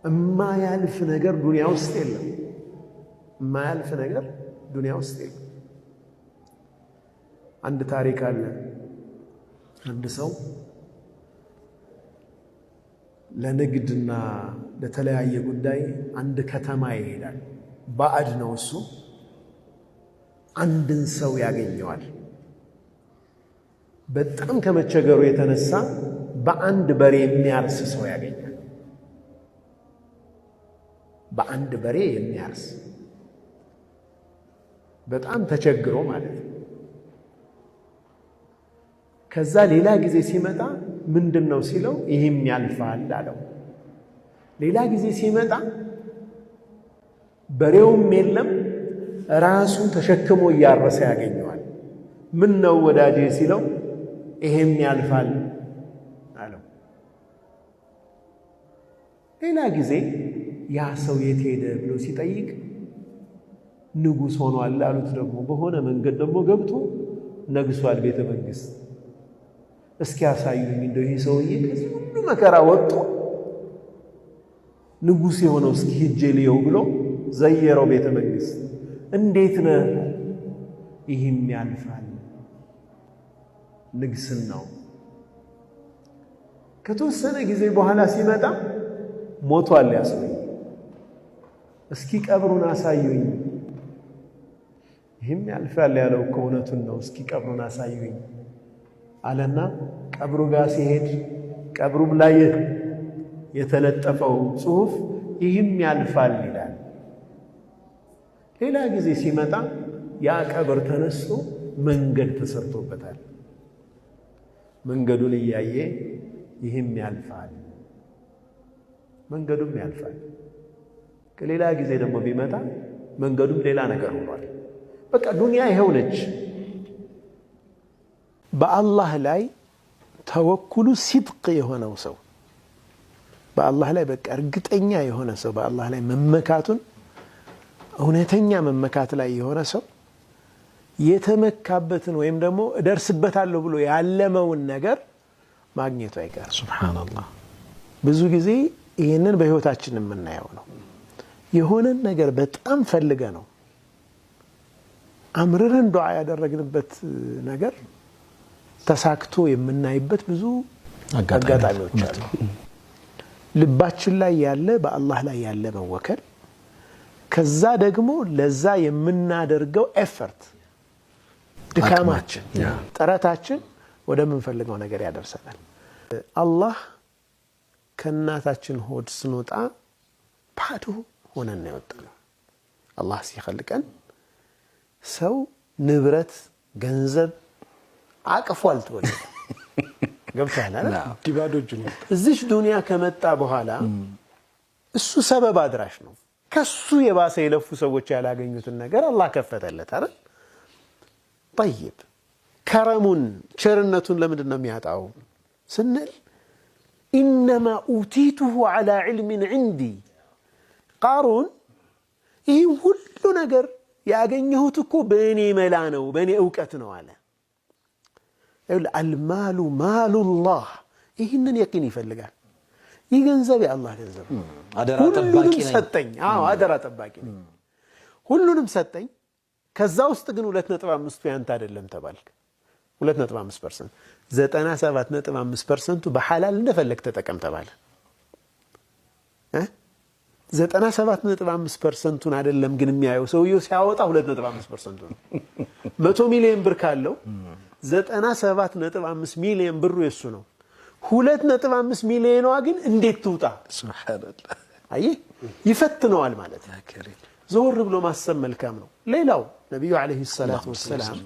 የማያልፍ ነገር ዱንያ ውስጥ የለም። የማያልፍ ነገር ዱንያ ውስጥ የለም። አንድ ታሪክ አለ። አንድ ሰው ለንግድና ለተለያየ ጉዳይ አንድ ከተማ ይሄዳል። ባዕድ ነው እሱ። አንድን ሰው ያገኘዋል። በጣም ከመቸገሩ የተነሳ በአንድ በሬ የሚያርስ ሰው ያገኛል። በአንድ በሬ የሚያርስ በጣም ተቸግሮ ማለት ነው። ከዛ ሌላ ጊዜ ሲመጣ ምንድነው ሲለው ይህም ያልፋል አለው። ሌላ ጊዜ ሲመጣ በሬውም የለም፣ ራሱ ተሸክሞ እያረሰ ያገኘዋል። ምን ነው ወዳጄ ሲለው ይሄም ያልፋል አለው። ሌላ ጊዜ ያ ሰው የት ሄደ ብሎ ሲጠይቅ ንጉሥ ሆኗል አሉት። ደግሞ በሆነ መንገድ ደግሞ ገብቶ ነግሷል ቤተ መንግሥት። እስኪ ያሳዩኝ እንደው ይህ ሰውዬ ከዚህ ሁሉ መከራ ወጥቶ ንጉሥ የሆነው እስኪ ሂጄ ልየው ብሎ ዘየረው ቤተ መንግሥት። እንዴት ነህ? ይህም ያልፋል ንግስናው። ከተወሰነ ጊዜ በኋላ ሲመጣ ሞቷል ያ ሰውዬ። እስኪ ቀብሩን አሳዩኝ። ይህም ያልፋል ያለው ከእውነቱን ነው። እስኪ ቀብሩን አሳዩኝ አለና ቀብሩ ጋር ሲሄድ ቀብሩም ላይ የተለጠፈው ጽሑፍ ይህም ያልፋል ይላል። ሌላ ጊዜ ሲመጣ ያ ቀብር ተነስቶ መንገድ ተሰርቶበታል። መንገዱን እያየ ይህም ያልፋል፣ መንገዱም ያልፋል። ከሌላ ጊዜ ደግሞ ቢመጣ መንገዱም ሌላ ነገር ሆኗል። በቃ ዱንያ ይኸው ነች። በአላህ ላይ ተወኩሉ ሲድቅ የሆነው ሰው፣ በአላህ ላይ በቃ እርግጠኛ የሆነ ሰው፣ በአላህ ላይ መመካቱን እውነተኛ መመካት ላይ የሆነ ሰው የተመካበትን ወይም ደግሞ እደርስበታለሁ ብሎ ያለመውን ነገር ማግኘቱ አይቀርም። ሱብሃንአላህ። ብዙ ጊዜ ይህንን በህይወታችን የምናየው ነው። የሆነን ነገር በጣም ፈልገ ነው አምርረን ዱዓ ያደረግንበት ነገር ተሳክቶ የምናይበት ብዙ አጋጣሚዎች አሉ። ልባችን ላይ ያለ በአላህ ላይ ያለ መወከል፣ ከዛ ደግሞ ለዛ የምናደርገው ኤፈርት ድካማችን፣ ጥረታችን ወደምንፈልገው ነገር ያደርሰናል። አላህ ከእናታችን ሆድ ስንወጣ ባዶ ሆነን ነው የወጣነው። አላህ ሲፈልቀን ሰው ንብረት ገንዘብ አቅፎ አልተወለደ። ገብቶሃል አይደል? ዲባዶጁ ነው። እዚህ ዱንያ ከመጣ በኋላ እሱ ሰበብ አድራሽ ነው። ከሱ የባሰ የለፉ ሰዎች ያላገኙትን ነገር አላህ ከፈተለት አይደል? طيب ከረሙን ቸርነቱን ለምንድን ነው የሚያጣው ስንል إنما أوتيته على علم عندي ቃሩን ይህ ሁሉ ነገር ያገኘሁት እኮ በእኔ መላ ነው፣ በእኔ እውቀት ነው አለ። المال مال الله ይህንን የቂን ይፈልጋል። ይህ ገንዘብ የአላህ ገንዘብ ሁሉንም ሰጠኝ። አደራ ጠባቂ ነኝ። ሁሉንም ሰጠኝ። ከዛ ውስጥ ግን 2.5 ያንተ አይደለም ተባልክ። 2.5% 97.5% በሐላል እንደፈለክ ተጠቀም ተባለ። 97.5%ን አይደለም ግን የሚያየው ሰውየው ሲያወጣ 2.5% ነው። 100 ሚሊዮን ብር ካለው 97.5 ሚሊዮን ብሩ የሱ ነው። 2.5 ሚሊዮኗ ግን እንዴት ትውጣ? ሱብሃንአላህ። አይ ይፈትነዋል ማለት ነው። ዞር ብሎ ማሰብ መልካም ነው። ሌላው ነብዩ አለይሂ ሰላቱ ወሰላም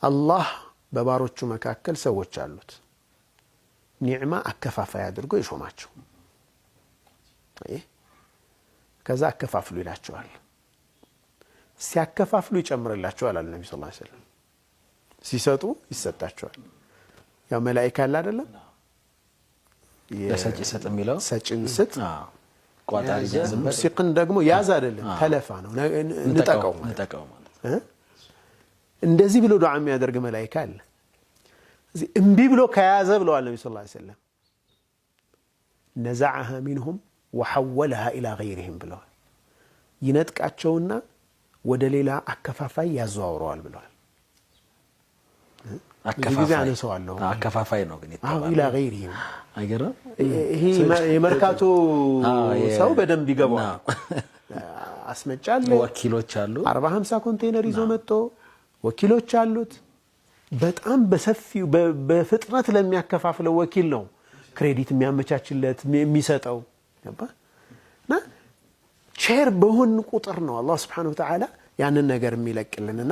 አላህ በባሮቹ መካከል ሰዎች አሉት ኒዕማ አከፋፋይ አድርጎ ይሾማቸው። ከዛ አከፋፍሉ ይላቸዋል። ሲያከፋፍሉ ይጨምርላቸዋል አለ ነብዩ ሰለላሁ ዐለይሂ ወሰለም። ሲሰጡ ይሰጣቸዋል። ያው መላእክት አለ አይደለም ለሰጪ ሰጥ የሚለው ሰጪን ስጥ ቋጣሪ ያዝበት ሲቅን ደግሞ ያዝ አይደለም ተለፋ ነው ንጠቀው ማለት እንደዚህ ብሎ ዱዓ የሚያደርግ መላእክት አለ። እዚህ እምቢ ብሎ ከያዘ ብለዋል ነብዩ ሰለላሁ ዐለይሂ ወሰለም ነዘዐሃ ሚንሁም ወሐወለሃ ኢላ ገይሪሂም ብለዋል። ይነጥቃቸውና ወደ ሌላ አከፋፋይ ያዘዋውረዋል ብለዋል። አከፋፋይ ነው ግን የተባለው ኢላ ገይሪሂም አይገርም። ይሄ የመርካቶ ሰው በደንብ ይገባዋል። አስመጫለ ወኪሎች አሉ 40-50 ኮንቴነር ይዞ መጥቶ ወኪሎች አሉት። በጣም በሰፊው በፍጥነት ለሚያከፋፍለው ወኪል ነው ክሬዲት የሚያመቻችለት የሚሰጠው እና ሼር በሆን ቁጥር ነው አላህ Subhanahu Wa Ta'ala ያንን ነገር የሚለቅልንና